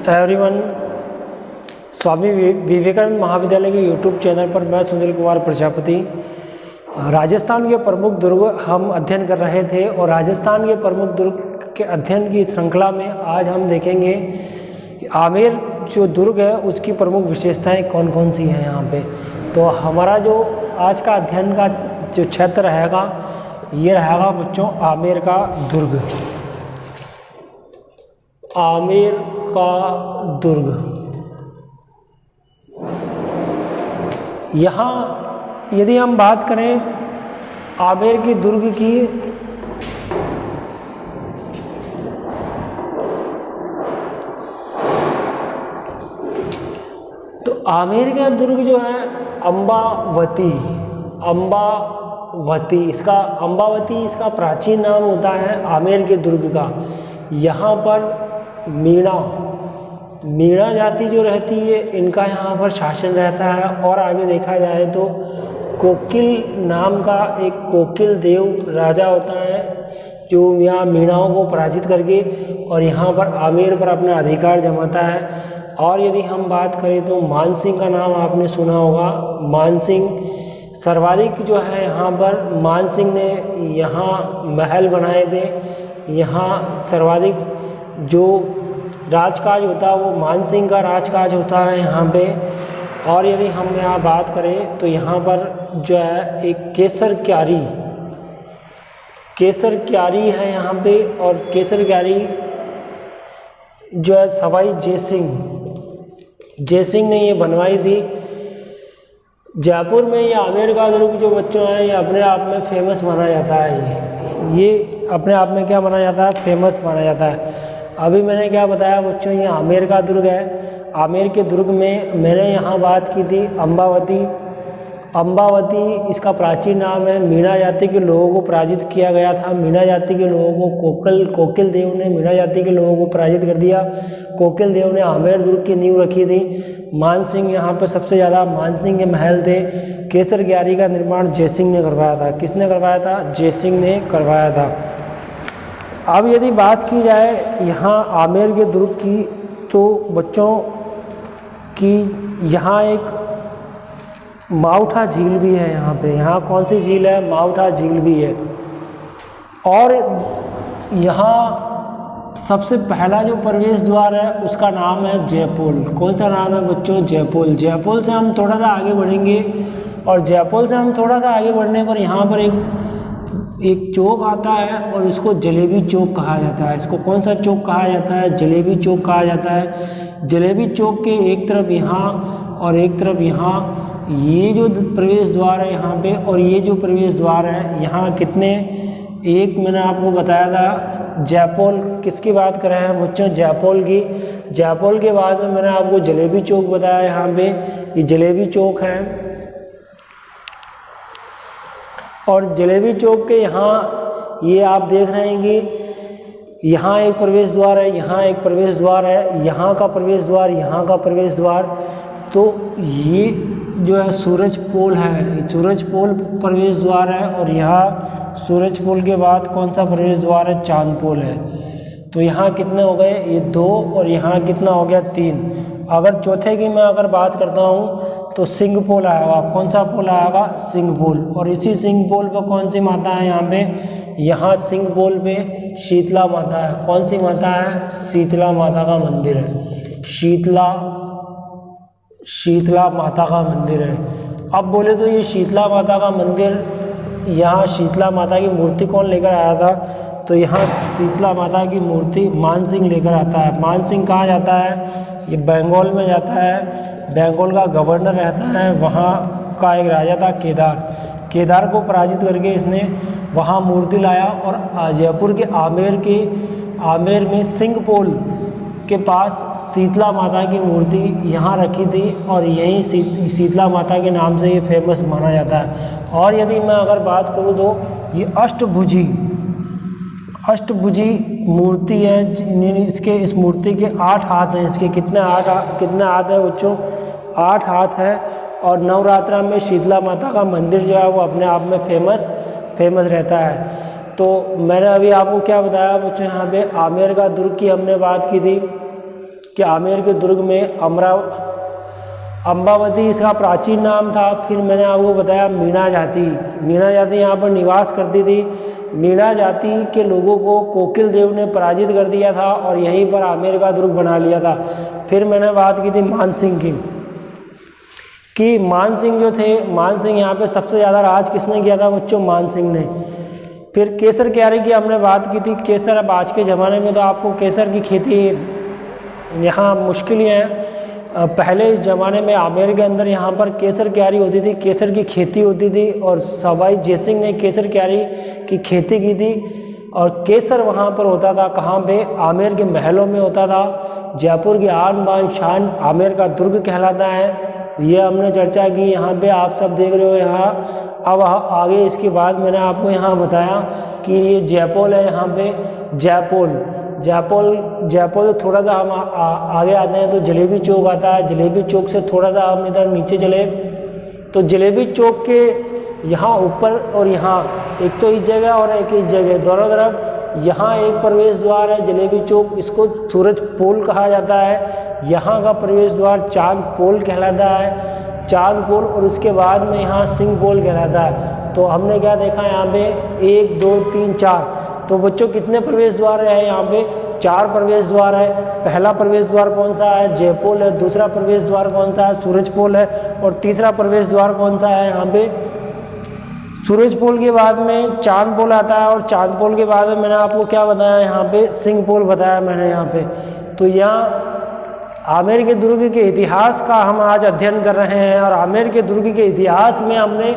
Everyone, Swami Vivekananda महाविद्यालय के YouTube channel पर मैं सुनील कुमार प्रजापति राजस्थान के प्रमुख दुर्ग हम अध्ययन कर रहे थे और राजस्थान के प्रमुख दुर्ग के अध्ययन की श्रृंखला में आज हम देखेंगे कि आमेर जो दुर्ग है उसकी प्रमुख विशेषताएं कौन कौन सी हैं यहाँ पे। तो हमारा जो आज का अध्ययन का जो क्षेत्र रहेगा ये रहेगा बच्चों आमेर का दुर्ग। आमेर का दुर्ग, यहाँ यदि हम बात करें आमेर की दुर्ग की, तो आमेर का दुर्ग जो है अम्बावती इसका प्राचीन नाम होता है आमेर के दुर्ग का। यहाँ पर मीणा जाति जो रहती है इनका यहाँ पर शासन रहता है। और आगे देखा जाए तो कोकिल नाम का एक कोकिल देव राजा होता है जो यहाँ मीणाओं को पराजित करके और यहाँ पर आमेर पर अपना अधिकार जमाता है। और यदि हम बात करें तो मानसिंह का नाम आपने सुना होगा। मानसिंह सर्वाधिक जो है यहाँ पर मानसिंह ने यहाँ महल बनाए थे। यहाँ सर्वाधिक जो राजकाज होता है वो मानसिंह का राजकाज होता है यहाँ पे। और यदि हम यहाँ बात करें तो यहाँ पर जो है एक केसर क्यारी है यहाँ पे। और केसर क्यारी जो है सवाई जयसिंह ने ये बनवाई थी। जयपुर में ये आमेर का दुर्ग जो बच्चों हैं ये अपने आप में फेमस माना जाता है। ये अपने आप में क्या माना जाता है? फेमस माना जाता है। अभी मैंने क्या बताया बच्चों, ये आमेर का दुर्ग है। आमेर के दुर्ग में मैंने यहाँ बात की थी अम्बावती इसका प्राचीन नाम है। मीणा जाति के लोगों को पराजित किया गया था। मीणा जाति के लोगों को कोकिल देव ने मीणा जाति के लोगों को पराजित कर दिया। कोकिल देव ने आमेर दुर्ग की नींव रखी थी। मानसिंह यहाँ पर सबसे ज़्यादा मानसिंह के महल थे। केसर क्यारी का निर्माण जयसिंह ने करवाया था। किसने करवाया था? जयसिंह ने करवाया था। अब यदि बात की जाए यहाँ आमेर के दुर्ग की तो बच्चों की यहाँ एक माउठा झील भी है। यहाँ पे यहाँ कौन सी झील है? माउठा झील भी है। और यहाँ सबसे पहला जो प्रवेश द्वार है उसका नाम है जयपोल। कौन सा नाम है बच्चों? जयपोल। जयपोल से हम थोड़ा सा आगे बढ़ेंगे और जयपोल से हम थोड़ा सा आगे बढ़ने पर यहाँ पर एक चौक आता है और इसको जलेबी चौक कहा जाता है। इसको कौन सा चौक कहा जाता है? जलेबी चौक कहा जाता है। जलेबी चौक के एक तरफ यहाँ और एक तरफ यहाँ ये जो प्रवेश द्वार है यहाँ पे, और ये जो प्रवेश द्वार है यहाँ कितने, एक मैंने आपको बताया था जयपोल किसकी बात कर रहे हैं बच्चों? जयपोल की। जयपोल के बाद में मैंने आपको जलेबी चौक बताया। यहाँ पे ये जलेबी चौक है और जलेबी चौक के यहाँ ये आप देख रहे हैं कि यहाँ एक प्रवेश द्वार है, यहाँ एक प्रवेश द्वार है, यहाँ का प्रवेश द्वार, यहाँ का प्रवेश द्वार। तो ये जो है सूरज पोल है, सूरज पोल प्रवेश द्वार है। और यहाँ सूरज पोल के बाद कौन सा प्रवेश द्वार है? चांद पोल है। तो यहाँ कितने हो गए? ये 2 और यहाँ कितना हो गया? 3। अगर चौथे की मैं अगर बात करता हूँ तो सिंह पोल आएगा। कौन सा पोल आएगा? सिंह पोल। और इसी सिंह पोल पर कौन सी माता है यहाँ पे? यहाँ सिंह पोल पे शीतला माता है। कौन सी माता है? शीतला माता का मंदिर है। शीतला माता का मंदिर है। अब बोले तो ये शीतला माता का मंदिर, यहाँ शीतला माता की मूर्ति कौन लेकर आया था? तो यहाँ शीतला माता की मूर्ति मानसिंह लेकर आता है। मानसिंह कहाँ जाता है? ये बंगाल में जाता है। बंगाल का गवर्नर रहता है। वहाँ का एक राजा था केदार को पराजित करके इसने वहाँ मूर्ति लाया और जयपुर के आमेर में सिंह पोल के पास शीतला माता की मूर्ति यहाँ रखी थी और यही शीतला माता के नाम से ये फेमस माना जाता है। और यदि मैं अगर बात करूँ तो ये अष्टभुजी मूर्ति है। इस मूर्ति के 8 हाथ हैं। इसके कितने हाथ हैं बच्चों? 8 हाथ है। और नवरात्रा में शीतला माता का मंदिर जो है वो अपने आप में फेमस रहता है। तो मैंने अभी आपको क्या बताया बच्चों, यहाँ पे आमेर का दुर्ग की हमने बात की थी। कि आमेर के दुर्ग में अम्बावती इसका प्राचीन नाम था। फिर मैंने आपको बताया मीणा जाति यहाँ पर निवास करती थी। मीणा जाति के लोगों को कोकिल देव ने पराजित कर दिया था और यहीं पर आमेर का दुर्ग बना लिया था। फिर मैंने बात की थी मानसिंह की, कि मानसिंह जो थे, मानसिंह यहाँ पे सबसे ज़्यादा राज किसने किया था बच्चों? मानसिंह ने। फिर केसर क्यारी की हमने बात की थी। केसर, अब आज के ज़माने में तो आपको केसर की खेती यहाँ मुश्किल ही है। पहले ज़माने में आमेर के अंदर यहाँ पर केसर क्यारी होती थी, केसर की खेती होती थी और सवाई जयसिंह ने केसर क्यारी की खेती की थी। और केसर वहाँ पर होता था कहाँ पे? आमेर के महलों में होता था। जयपुर की आन बान शान आमेर का दुर्ग कहलाता है। ये हमने चर्चा की। यहाँ पे आप सब देख रहे हो यहाँ। अब आगे इसके बाद मैंने आपको यहाँ बताया कि ये जयपोल है। यहाँ पे जयपोल थोड़ा सा हम आगे आते हैं तो जलेबी चौक आता है। जलेबी चौक से थोड़ा सा हम इधर नीचे चले तो जलेबी चौक के यहाँ ऊपर और यहाँ, एक तो इस जगह और एक इस जगह, दोनों तरफ यहाँ एक प्रवेश द्वार है जलेबी चौक, इसको सूरज पोल कहा जाता है। यहाँ का प्रवेश द्वार चांद पोल कहलाता है, चांद पोल। और उसके बाद में यहाँ सिंह पोल कहलाता है। तो हमने क्या देखा यहाँ पे? 1 2 3 4। तो बच्चों कितने प्रवेश द्वार है यहाँ पे? 4 प्रवेश द्वार है। पहला प्रवेश द्वार कौन सा है? जयपोल है। दूसरा प्रवेश द्वार कौन सा है? सूरज पोल है। और तीसरा प्रवेश द्वार कौन सा है यहाँ पे? सूरज पोल के बाद में चांद पोल आता है। और चांद पोल के बाद में मैंने आपको क्या बताया यहाँ पे? सिंह पोल बताया मैंने यहाँ पे। तो यहाँ आमेर के दुर्ग के इतिहास का हम आज अध्ययन कर रहे हैं। और आमेर के दुर्ग के इतिहास में हमने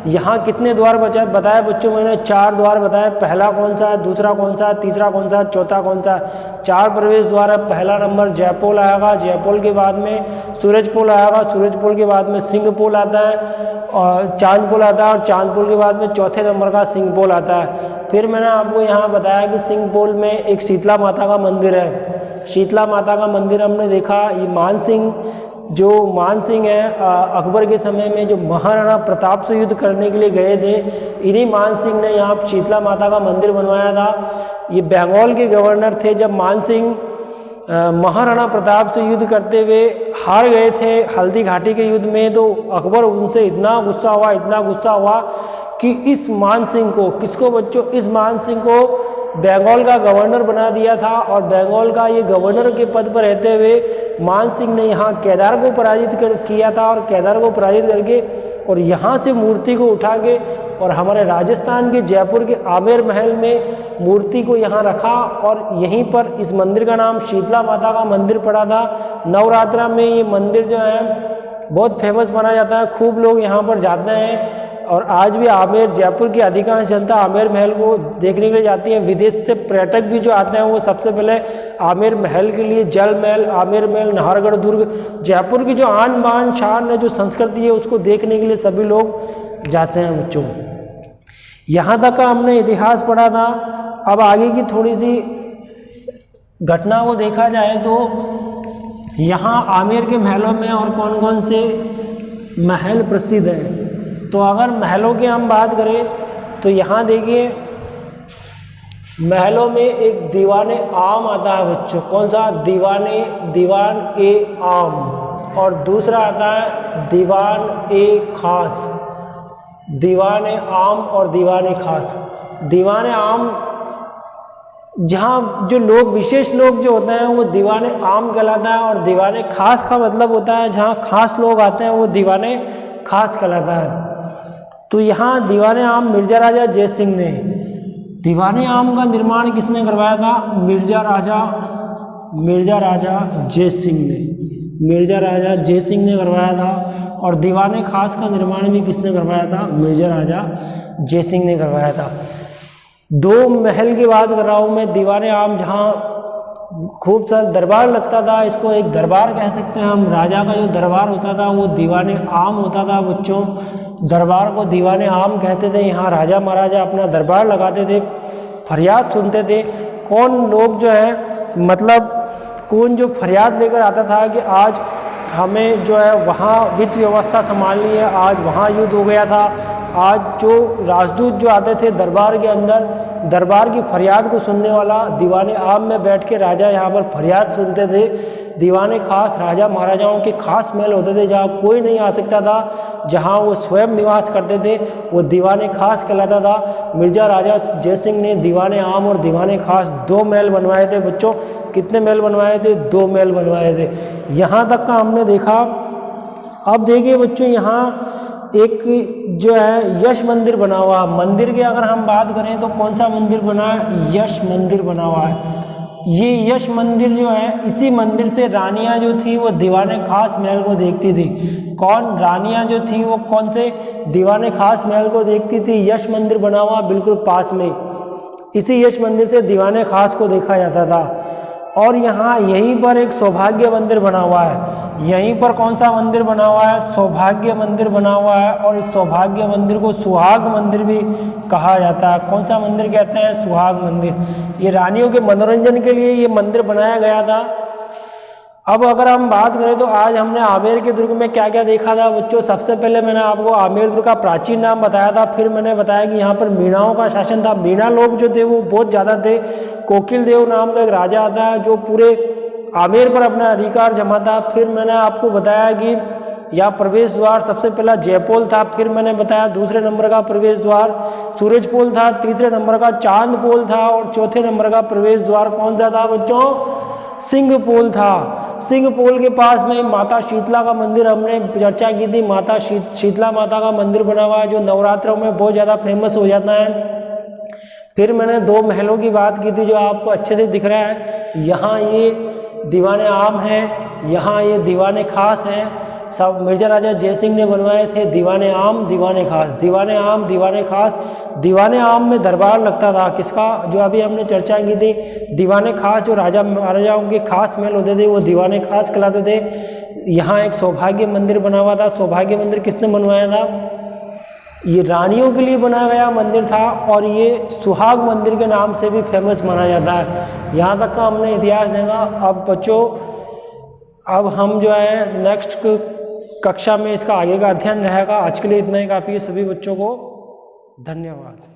यहाँ कितने द्वार बताए बच्चों? मैंने 4 द्वार बताए। पहला कौन सा है, दूसरा कौन सा है, तीसरा कौन सा है, चौथा कौन सा है? 4 प्रवेश द्वार है। पहला नंबर जयपोल आएगा, जयपोल के बाद में सूरज पोल आएगा, सूरज पोल के बाद में सिंह पोल आता है और चांद पोल आता है, और चांद पोल के बाद में चौथे नंबर का सिंह पोल आता है। फिर मैंने आपको यहाँ बताया कि सिंह पोल में एक शीतला माता का मंदिर है। शीतला माता का मंदिर हमने देखा। ये मानसिंह है, अकबर के समय में जो महाराणा प्रताप से युद्ध करने के लिए गए थे, इन्हीं मानसिंह ने यहाँ शीतला माता का मंदिर बनवाया था। ये बंगाल के गवर्नर थे। जब मानसिंह महाराणा प्रताप से युद्ध करते हुए हार गए थे हल्दी घाटी के युद्ध में, तो अकबर उनसे इतना गुस्सा हुआ कि इस मानसिंह को, किसको बच्चों? इस मानसिंह को बंगाल का गवर्नर बना दिया था। और बंगाल का ये गवर्नर के पद पर रहते हुए मानसिंह ने यहाँ केदार को पराजित किया था। और केदार को पराजित करके और यहाँ से मूर्ति को उठा के और हमारे राजस्थान के जयपुर के आमेर महल में मूर्ति को यहाँ रखा। और यहीं पर इस मंदिर का नाम शीतला माता का मंदिर पड़ा था। नवरात्रा में ये मंदिर जो है बहुत फेमस माना जाता है, खूब लोग यहाँ पर जाते हैं। और आज भी आमेर, जयपुर की अधिकांश जनता आमेर महल को देखने के लिए जाती है। विदेश से पर्यटक भी जो आते हैं वो सबसे पहले आमेर महल के लिए, जल महल, आमेर महल, नाहरगढ़ दुर्ग, जयपुर की जो आन बान शान है, जो संस्कृति है, उसको देखने के लिए सभी लोग जाते हैं बच्चों। यहाँ तक का हमने इतिहास पढ़ा था। अब आगे की थोड़ी सी घटना को देखा जाए तो यहाँ आमेर के महलों में और कौन कौन से महल प्रसिद्ध हैं। तो अगर महलों की हम बात करें तो यहाँ देखिए, महलों में एक दीवाने आम आता है बच्चों। कौन सा? दीवान ए आम। और दूसरा आता है दीवान ए खास। दीवान ए आम और दीवान ए खास। दीवान ए आम, जहाँ जो लोग, विशेष लोग जो होते हैं वो दीवाने आम कहलाता है। और दीवाने खास का मतलब होता है जहाँ खास लोग आते हैं वो दीवाने खास कहलाता है। तो यहाँ दीवाने आम मिर्जा राजा जयसिंह ने, दीवाने आम का निर्माण किसने करवाया था? मिर्जा राजा जयसिंह ने करवाया था। और दीवाने खास का निर्माण भी किसने करवाया था? मिर्जा राजा जयसिंह ने करवाया था। 2 महल की बात कर रहा हूँ मैं। दीवाने आम जहाँ खूब सारा दरबार लगता था, इसको एक दरबार कह सकते हैं हम। राजा का जो दरबार होता था वो दीवाने आम होता था बच्चों। दरबार को दीवाने आम कहते थे। यहाँ राजा महाराजा अपना दरबार लगाते थे, फरियाद सुनते थे। कौन लोग जो है, मतलब कौन जो फरियाद लेकर आता था कि आज हमें जो है वहाँ वित्त व्यवस्था संभालनी है, आज वहाँ युद्ध हो गया था, आज जो राजदूत जो आते थे दरबार के अंदर, दरबार की फरियाद को सुनने वाला, दीवाने आम में बैठ के राजा यहाँ पर फरियाद सुनते थे। दीवाने खास राजा महाराजाओं के खास महल होते थे जहाँ कोई नहीं आ सकता था, जहाँ वो स्वयं निवास करते थे, वो दीवाने खास कहलाता था। मिर्जा राजा जयसिंह ने दीवाने आम और दीवाने खास 2 महल बनवाए थे बच्चों। कितने महल बनवाए थे? 2 महल बनवाए थे। यहाँ तक का हमने देखा। अब देखिए बच्चों, यहाँ एक जो है यश मंदिर बना हुआ। मंदिर की अगर हम बात करें तो कौन सा मंदिर बना है? यश मंदिर बना हुआ है। ये यश मंदिर जो है, इसी मंदिर से रानियां जो थी वो दीवाने खास महल को देखती थी। कौन? रानियां जो थी वो कौन से? दीवाने खास महल को देखती थी। यश मंदिर बना हुआ बिल्कुल पास में, इसी यश मंदिर से दीवाने खास को देखा जाता था। और यहाँ यहीं पर एक सौभाग्य मंदिर बना हुआ है। यहीं पर कौन सा मंदिर बना हुआ है? सौभाग्य मंदिर बना हुआ है। और इस सौभाग्य मंदिर को सुहाग मंदिर भी कहा जाता है। कौन सा मंदिर कहते हैं? सुहाग मंदिर। ये रानियों के मनोरंजन के लिए ये मंदिर बनाया गया था। अब अगर हम बात करें तो आज हमने आमेर के दुर्ग में क्या क्या देखा था बच्चों? सबसे पहले मैंने आपको आमेर दुर्ग का प्राचीन नाम बताया था। फिर मैंने बताया कि यहाँ पर मीणाओं का शासन था। मीणा लोग जो थे वो बहुत ज़्यादा थे। कोकिल देव नाम का एक राजा आता है जो पूरे आमेर पर अपना अधिकार जमाता। फिर मैंने आपको बताया कि यहाँ प्रवेश द्वार सबसे पहला जयपोल था। फिर मैंने बताया दूसरे नंबर का प्रवेश द्वार सूरजपोल था। तीसरे नंबर का चांदपोल था। और चौथे नंबर का प्रवेश द्वार कौन सा था बच्चों? सिंहपोल था। सिंहपोल के पास में माता शीतला का मंदिर हमने चर्चा की थी। माता शीतला माता का मंदिर बना हुआ है जो नवरात्रों में बहुत ज़्यादा फेमस हो जाता है। फिर मैंने 2 महलों की बात की थी जो आपको अच्छे से दिख रहा है। यहाँ ये दीवाने आम है, यहाँ ये दीवाने खास हैं। सब मिर्जा राजा जयसिंह ने बनवाए थे। दीवाने आम, दीवाने खास, दीवाने आम, दीवाने खास। दीवाने आम में दरबार लगता था किसका? जो अभी हमने चर्चा की थी। दीवाने खास जो राजा महाराजाओं के खास महल होते थे वो दीवाने खास कहलाते थे। यहाँ एक सौभाग्य मंदिर बना हुआ था। सौभाग्य मंदिर किसने बनवाया था? ये रानियों के लिए बनाया गया मंदिर था। और ये सुहाग मंदिर के नाम से भी फेमस माना जाता है। यहाँ तक का हमने इतिहास देखा। अब बच्चों, अब हम जो है नेक्स्ट कक्षा में इसका आगे का अध्ययन रहेगा। आज के लिए इतना ही काफ़ी है। सभी बच्चों को धन्यवाद।